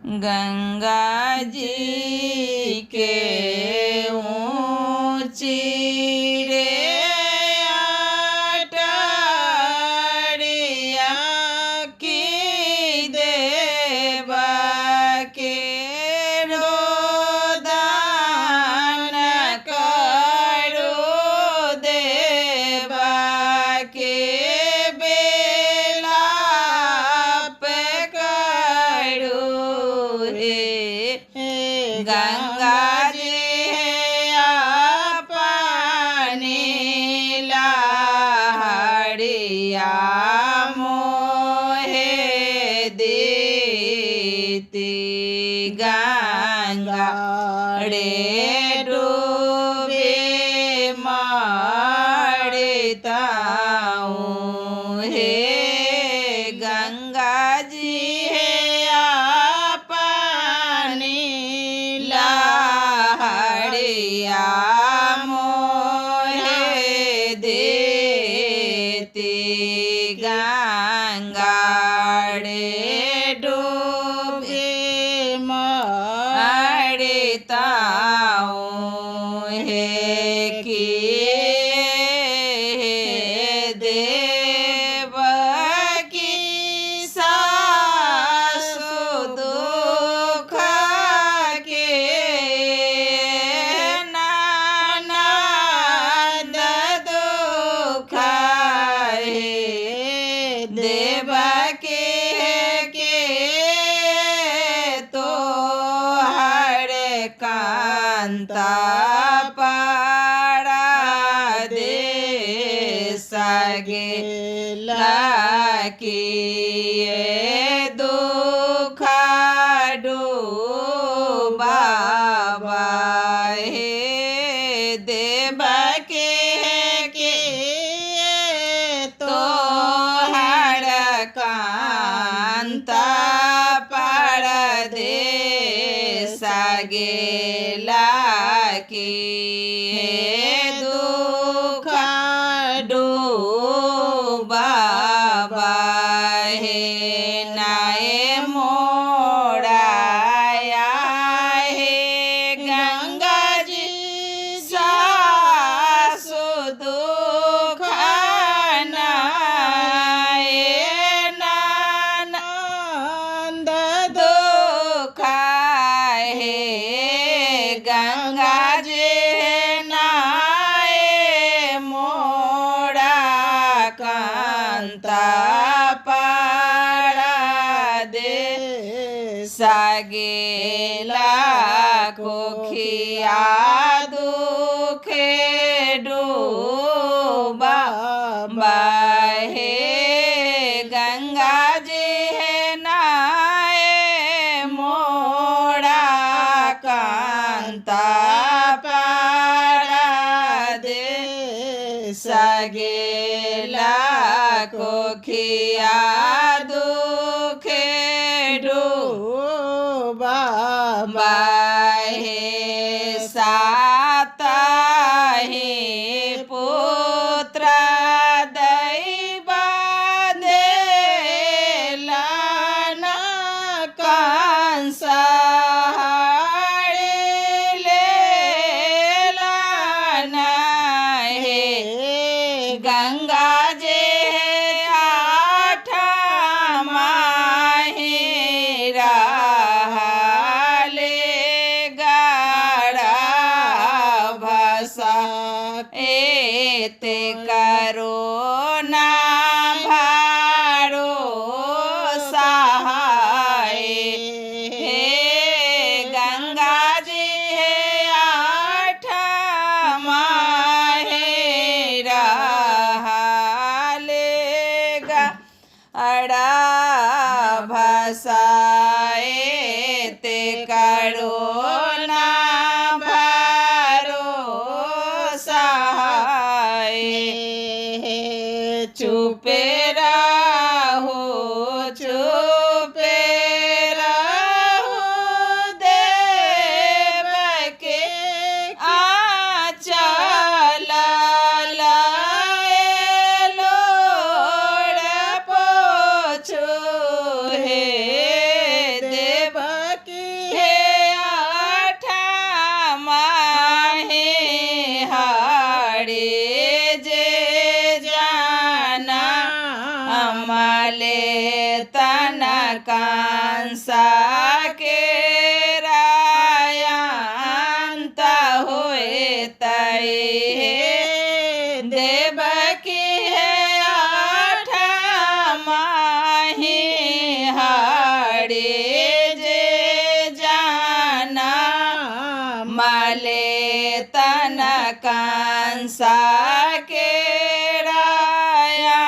गंगा जी के ऊँची रे अटारिया की देवा के रोदान करो देवा के बेला पे करो रे गंगा जी पानी लाहड़िया मोहे देती गंगा रे डूबे मरताऊँ हे गंगा जी पानी लाहड़िया मोहे देती गंगा रे डूबे मरताऊँ हे देव की सासु दुख के ननद दुख हे देव के तो हर कांता पाड़ा दे सगे लाकिए दुख डूबावा हे देव के तो हर कांता पाड़ दे सगेला की दुख डूबावा हे नाए मोड़ाया हे गंगा जी सासु दुख नाए ननद दुख हे गंगा जी नाए मोड़ा कांता पाड़ा दे सगेला कोखिया दुखे डूबा हे गंगा जी नाए मोड़ा कांता पाड़ा दे सगेला कोखिया दुखे डूबा हे साता हे पुत्र दैवा देला न कंसा गंगा जे आठ माहिरा ले गाड़ा भसा एते करो ना भारो सहाय हे गंगा जी आठ माहिरा अड़ा भसाए ते करो ना भरो सहाय चुपे रहो देव के आंचल कंसा के रायंत होए तई देवकी है आठ माही हाड़े जे जाना माले तन कंसा के रायंत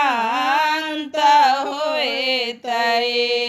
होए तई